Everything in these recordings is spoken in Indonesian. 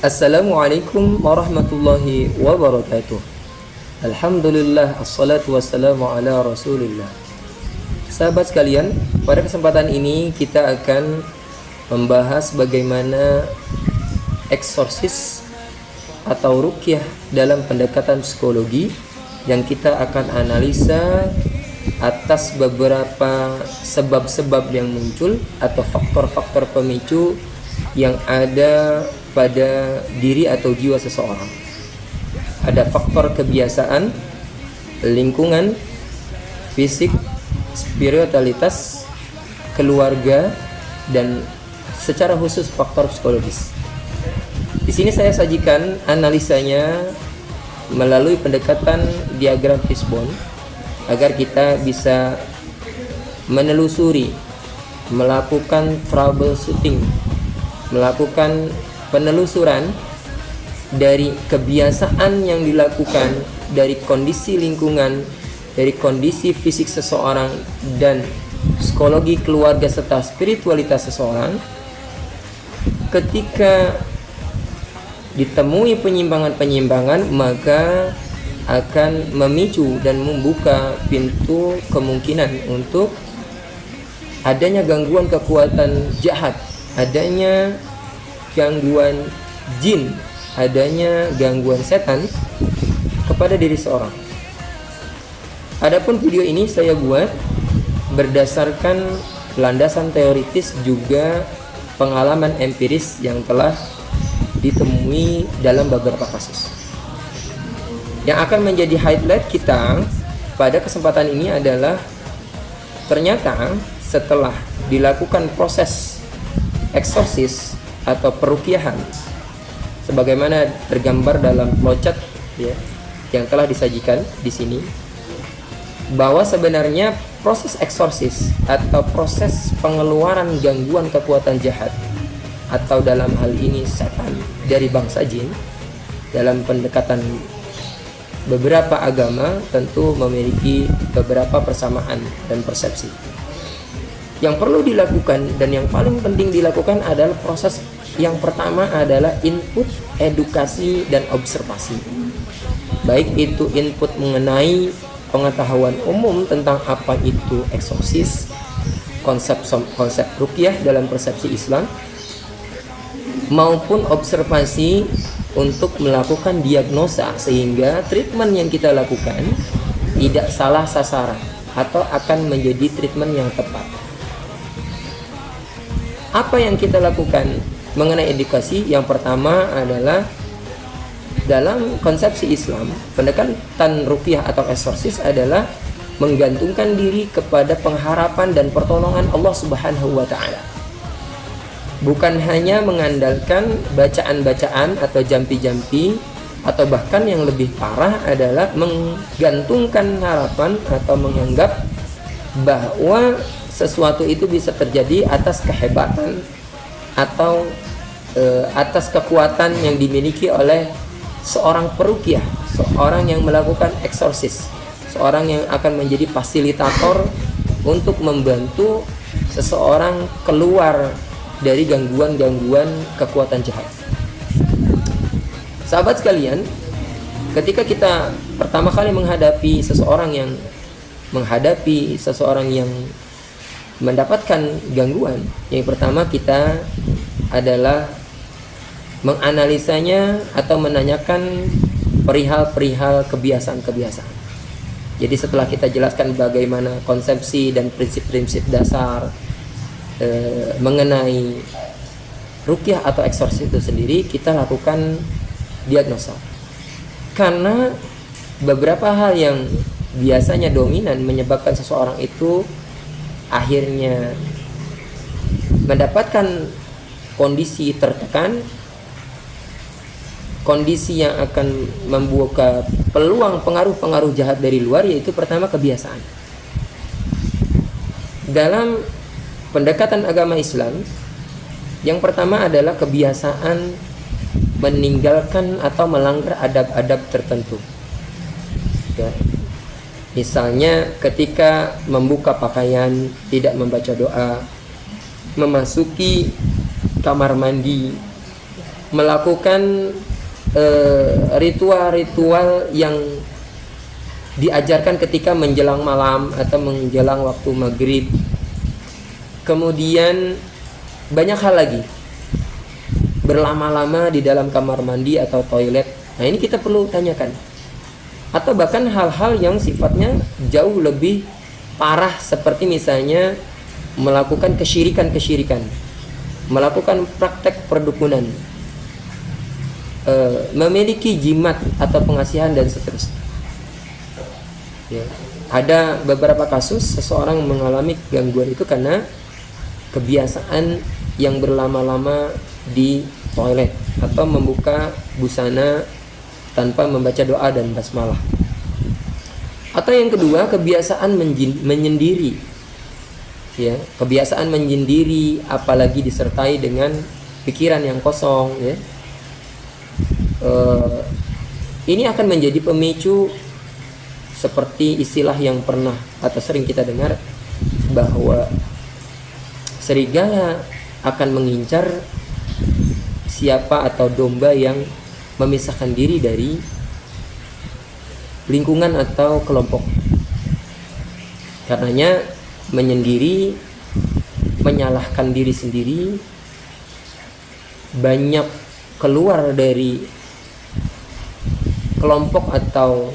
Assalamualaikum warahmatullahi wabarakatuh. Alhamdulillah, assalatu wassalamu ala rasulillah. Sahabat sekalian, pada kesempatan ini kita akan membahas bagaimana eksorsis atau ruqyah dalam pendekatan psikologi, yang kita akan analisa atas beberapa sebab-sebab yang muncul atau faktor-faktor pemicu yang ada pada diri atau jiwa seseorang. Ada faktor kebiasaan, lingkungan, fisik, spiritualitas, keluarga, dan secara khusus faktor psikologis. Di sini saya sajikan analisanya melalui pendekatan diagram fishbone agar kita bisa menelusuri, melakukan troubleshooting, melakukan penelusuran dari kebiasaan yang dilakukan, dari kondisi lingkungan, dari kondisi fisik seseorang, dan psikologi keluarga serta spiritualitas seseorang. Ketika ditemui penyimpangan-penyimpangan, maka akan memicu dan membuka pintu kemungkinan untuk adanya gangguan kekuatan jahat, adanya gangguan jin, adanya gangguan setan kepada diri seorang. Adapun video ini saya buat berdasarkan landasan teoritis juga pengalaman empiris yang telah ditemui dalam beberapa kasus. Yang akan menjadi highlight kita pada kesempatan ini adalah ternyata setelah dilakukan proses eksorsis atau peruqyahan sebagaimana tergambar dalam flowchart ya, yang telah disajikan di sini, bahwa sebenarnya proses eksorsis atau proses pengeluaran gangguan kekuatan jahat atau dalam hal ini setan dari bangsa jin dalam pendekatan beberapa agama tentu memiliki beberapa persamaan dan persepsi. Yang perlu dilakukan dan yang paling penting dilakukan adalah proses yang pertama adalah input, edukasi, dan observasi. Baik itu input mengenai pengetahuan umum tentang apa itu eksorsis, konsep ruqyah dalam persepsi Islam, maupun observasi untuk melakukan diagnosa sehingga treatment yang kita lakukan tidak salah sasaran atau akan menjadi treatment yang tepat. Apa yang kita lakukan mengenai edukasi? Yang pertama adalah dalam konsepsi Islam, pendekatan ruqyah atau eksorsis adalah menggantungkan diri kepada pengharapan dan pertolongan Allah Subhanahu wa taala. Bukan hanya mengandalkan bacaan-bacaan atau jampi-jampi, atau bahkan yang lebih parah adalah menggantungkan harapan atau menganggap bahwa sesuatu itu bisa terjadi atas kehebatan atau atas kekuatan yang dimiliki oleh seorang peruqyah, seorang yang melakukan eksorsis, seorang yang akan menjadi fasilitator untuk membantu seseorang keluar dari gangguan-gangguan kekuatan jahat. Sahabat sekalian, ketika kita pertama kali menghadapi seseorang yang mendapatkan gangguan, yang pertama kita adalah menganalisanya atau menanyakan perihal-perihal kebiasaan-kebiasaan. Jadi setelah kita jelaskan bagaimana konsepsi dan prinsip-prinsip dasar mengenai ruqyah atau eksorsis itu sendiri, kita lakukan diagnosa. Karena beberapa hal yang biasanya dominan menyebabkan seseorang itu akhirnya mendapatkan kondisi tertekan, kondisi yang akan membuka peluang pengaruh-pengaruh jahat dari luar, yaitu pertama kebiasaan. Dalam pendekatan agama Islam, yang pertama adalah kebiasaan meninggalkan atau melanggar adab-adab tertentu ya. Misalnya ketika membuka pakaian tidak membaca doa, memasuki kamar mandi melakukan ritual-ritual yang diajarkan ketika menjelang malam atau menjelang waktu maghrib. Kemudian banyak hal lagi, berlama-lama di dalam kamar mandi atau toilet. Nah ini kita perlu tanyakan. Atau bahkan hal-hal yang sifatnya jauh lebih parah, seperti misalnya melakukan kesyirikan, melakukan praktek perdukunan, memiliki jimat atau pengasihan dan seterusnya. Ya. Ada beberapa kasus seseorang mengalami gangguan itu karena kebiasaan yang berlama-lama di toilet atau membuka busana tanpa membaca doa dan basmalah. Atau yang kedua, kebiasaan menyendiri. Ya, kebiasaan menyendiri apalagi disertai dengan pikiran yang kosong, ya. Ini akan menjadi pemicu, seperti istilah yang pernah atau sering kita dengar, bahwa serigala akan mengincar siapa atau domba yang memisahkan diri dari lingkungan atau kelompok. Karenanya menyendiri, menyalahkan diri sendiri, banyak keluar dari kelompok atau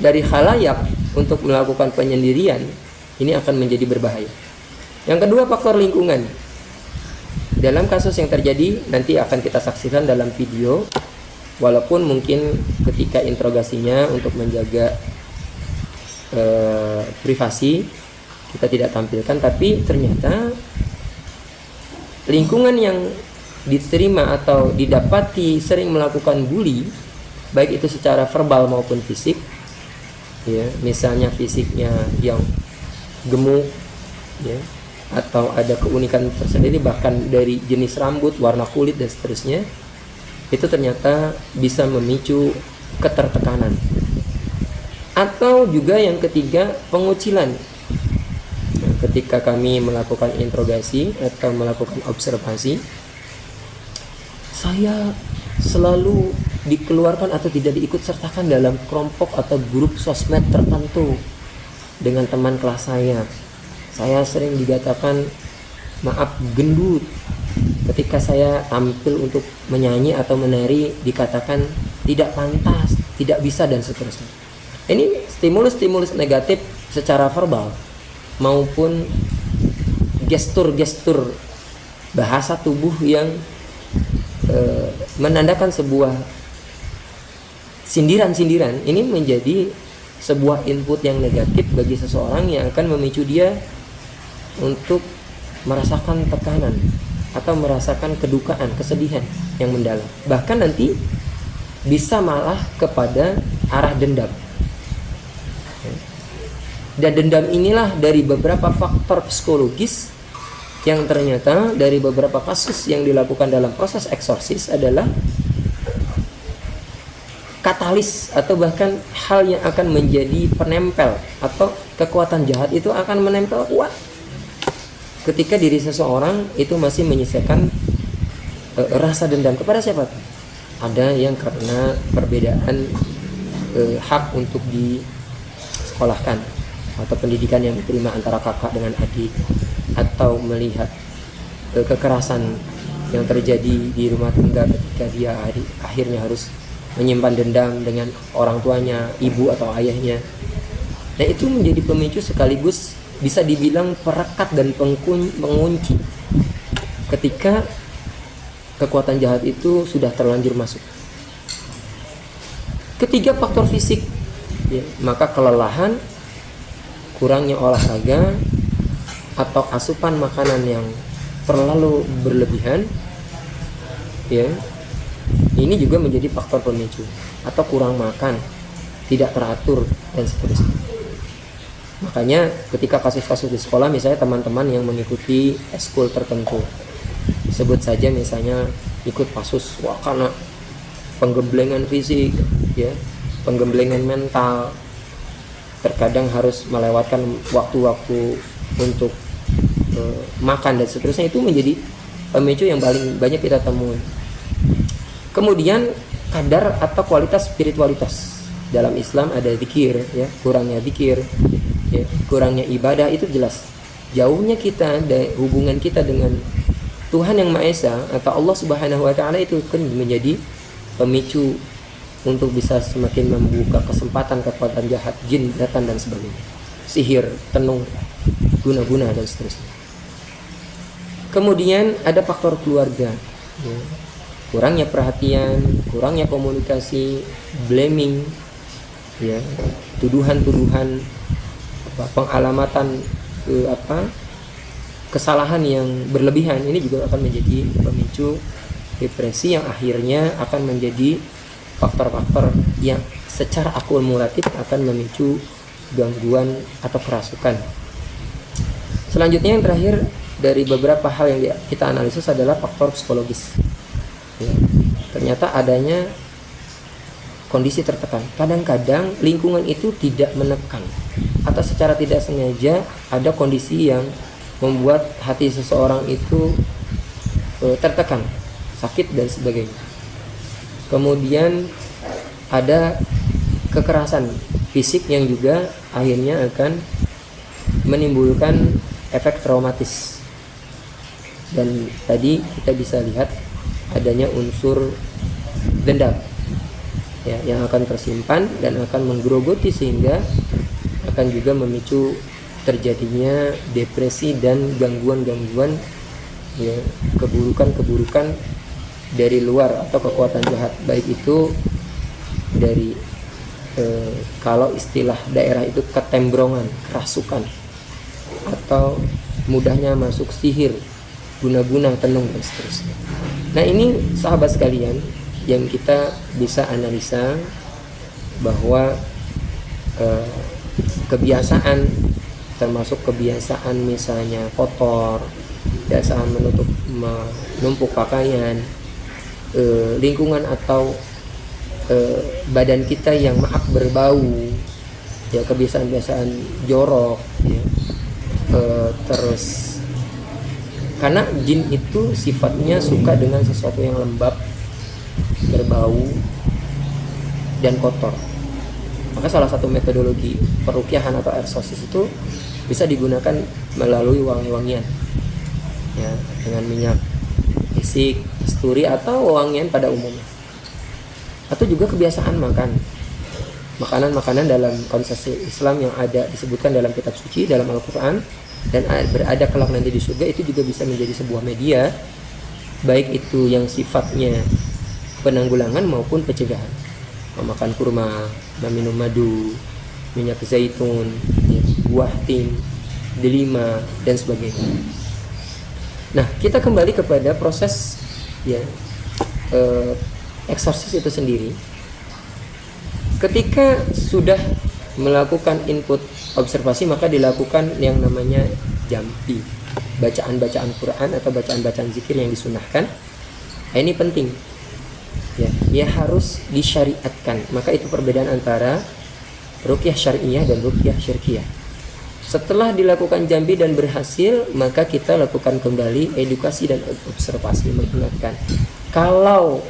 dari khalayak untuk melakukan penyendirian, ini akan menjadi berbahaya. Yang kedua, faktor lingkungan. Dalam kasus yang terjadi nanti akan kita saksikan dalam video, walaupun mungkin ketika interogasinya untuk menjaga privasi kita tidak tampilkan, tapi ternyata lingkungan yang diterima atau didapati sering melakukan bully, baik itu secara verbal maupun fisik, ya, misalnya fisiknya yang gemuk, ya, atau ada keunikan tersendiri bahkan dari jenis rambut, warna kulit dan seterusnya, itu ternyata bisa memicu ketertekanan. Atau juga yang ketiga, pengucilan. Nah, ketika kami melakukan interogasi atau melakukan observasi, saya selalu dikeluarkan atau tidak diikut sertakan dalam kelompok atau grup sosmed tertentu dengan teman kelas saya. Saya sering dikatakan, maaf, gendut. Ketika saya tampil untuk menyanyi atau menari, dikatakan tidak pantas, tidak bisa dan seterusnya. Ini stimulus-stimulus negatif secara verbal maupun gestur-gestur bahasa tubuh yang menandakan sebuah sindiran-sindiran. Ini menjadi sebuah input yang negatif bagi seseorang yang akan memicu dia untuk merasakan tekanan atau merasakan kedukaan, kesedihan yang mendalam. Bahkan nanti bisa malah kepada arah dendam. Dan dendam inilah dari beberapa faktor psikologis yang ternyata dari beberapa kasus yang dilakukan dalam proses eksorsis adalah katalis atau bahkan hal yang akan menjadi penempel, atau kekuatan jahat itu akan menempel kuat ketika diri seseorang itu masih menyisakan rasa dendam kepada siapa? Ada yang karena perbedaan hak untuk disekolahkan atau pendidikan yang diterima antara kakak dengan adik, atau melihat kekerasan yang terjadi di rumah tangga ketika dia akhirnya harus menyimpan dendam dengan orang tuanya, ibu atau ayahnya. Nah, itu menjadi pemicu sekaligus bisa dibilang perekat dan pengunci ketika kekuatan jahat itu sudah terlanjur masuk. Ketiga, faktor fisik, ya, maka kelelahan, kurangnya olahraga, atau asupan makanan yang terlalu berlebihan, ya, ini juga menjadi faktor pemicu. Atau kurang makan, tidak teratur dan seterusnya. Makanya ketika kasus-kasus di sekolah, misalnya teman-teman yang mengikuti eskul tertentu, sebut saja misalnya ikut pasus, wah, karena penggemblengan fisik, ya, penggemblengan mental, terkadang harus melewatkan waktu-waktu untuk makan dan seterusnya, itu menjadi pemicu yang paling banyak kita temui. Kemudian kadar atau kualitas spiritualitas. Dalam Islam ada zikir, ya, kurangnya zikir, ya, kurangnya ibadah itu jelas. Jauhnya kita dari hubungan kita dengan Tuhan yang Maha Esa atau Allah Subhanahu wa taala itu kan menjadi pemicu untuk bisa semakin membuka kesempatan kekuatan jahat, jin, setan dan sebagainya. Sihir, tenung, guna-guna dan seterusnya. Kemudian ada faktor keluarga, ya. Kurangnya perhatian, kurangnya komunikasi, blaming, ya, tuduhan-tuduhan, pengalamatan kesalahan yang berlebihan, ini juga akan menjadi pemicu depresi yang akhirnya akan menjadi faktor-faktor yang secara akumulatif akan memicu gangguan atau kerasukan. Selanjutnya yang terakhir dari beberapa hal yang kita analisis adalah faktor psikologis. Ya, ternyata adanya kondisi tertekan. Kadang-kadang lingkungan itu tidak menekan atau secara tidak sengaja ada kondisi yang membuat hati seseorang itu tertekan, sakit dan sebagainya. Kemudian ada kekerasan fisik yang juga akhirnya akan menimbulkan efek traumatis. Dan tadi kita bisa lihat adanya unsur dendam, ya, yang akan tersimpan dan akan menggerogoti sehingga akan juga memicu terjadinya depresi dan gangguan-gangguan, ya, keburukan-keburukan dari luar atau kekuatan jahat, baik itu dari kalau istilah daerah itu ketembrongan, kerasukan, atau mudahnya masuk sihir, guna-guna, tenung dan seterusnya. Nah, ini sahabat sekalian yang kita bisa analisa bahwa kebiasaan, termasuk kebiasaan misalnya kotor, kebiasaan menumpuk pakaian, lingkungan atau badan kita yang maaf berbau, ya, kebiasaan-kebiasaan jorok, ya, terus karena jin itu sifatnya suka dengan sesuatu yang lembab, berbau dan kotor. Maka salah satu metodologi perukiahan atau eksorsis itu bisa digunakan melalui wangi-wangian, ya, dengan minyak isik, kasturi atau wangian pada umumnya. Atau juga kebiasaan makan makanan-makanan dalam konsep Islam yang ada disebutkan dalam kitab suci, dalam Al-Quran, dan berada kelak nanti di surga, itu juga bisa menjadi sebuah media, baik itu yang sifatnya penanggulangan maupun pencegahan. Memakan kurma, meminum madu, minyak zaitun, ya, buah tin, delima dan sebagainya. Nah, kita kembali kepada proses, ya, eksorsis itu sendiri. Ketika sudah melakukan input observasi, maka dilakukan yang namanya jampi, bacaan-bacaan Quran atau bacaan-bacaan zikir yang disunahkan. Nah, ini penting, ya harus disyariatkan. Maka itu perbedaan antara ruqyah syariah dan ruqyah syirkiyah. Setelah dilakukan jampi dan berhasil, maka kita lakukan kembali edukasi dan observasi, mengingatkan. Kalau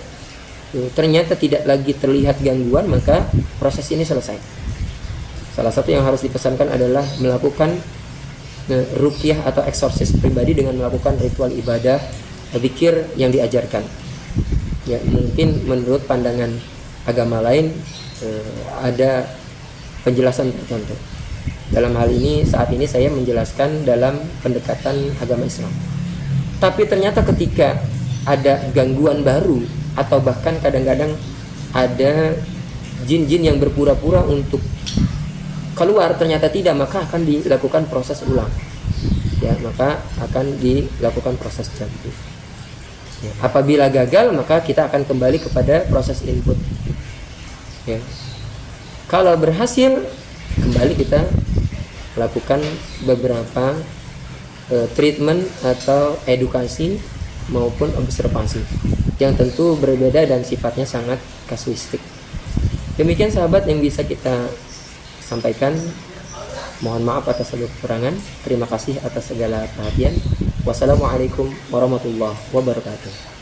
ternyata tidak lagi terlihat gangguan, maka proses ini selesai. Salah satu yang harus dipesankan adalah melakukan ruqyah atau eksorsis pribadi dengan melakukan ritual ibadah, zikir yang diajarkan. Ya, mungkin menurut pandangan agama lain ada penjelasan tertentu. Dalam hal ini, saat ini saya menjelaskan dalam pendekatan agama Islam. Tapi ternyata ketika ada gangguan baru, atau bahkan kadang-kadang ada jin-jin yang berpura-pura untuk keluar, ternyata tidak, maka akan dilakukan proses ulang, ya, maka akan dilakukan proses jampi, ya. Apabila gagal, maka kita akan kembali kepada proses input, ya. Kalau berhasil, kembali kita lakukan beberapa treatment atau edukasi maupun observasi yang tentu berbeda dan sifatnya sangat kasuistik. Demikian sahabat yang bisa kita sampaikan. Mohon maaf atas segala kekurangan. Terima kasih atas segala perhatian. Wassalamualaikum warahmatullahi wabarakatuh.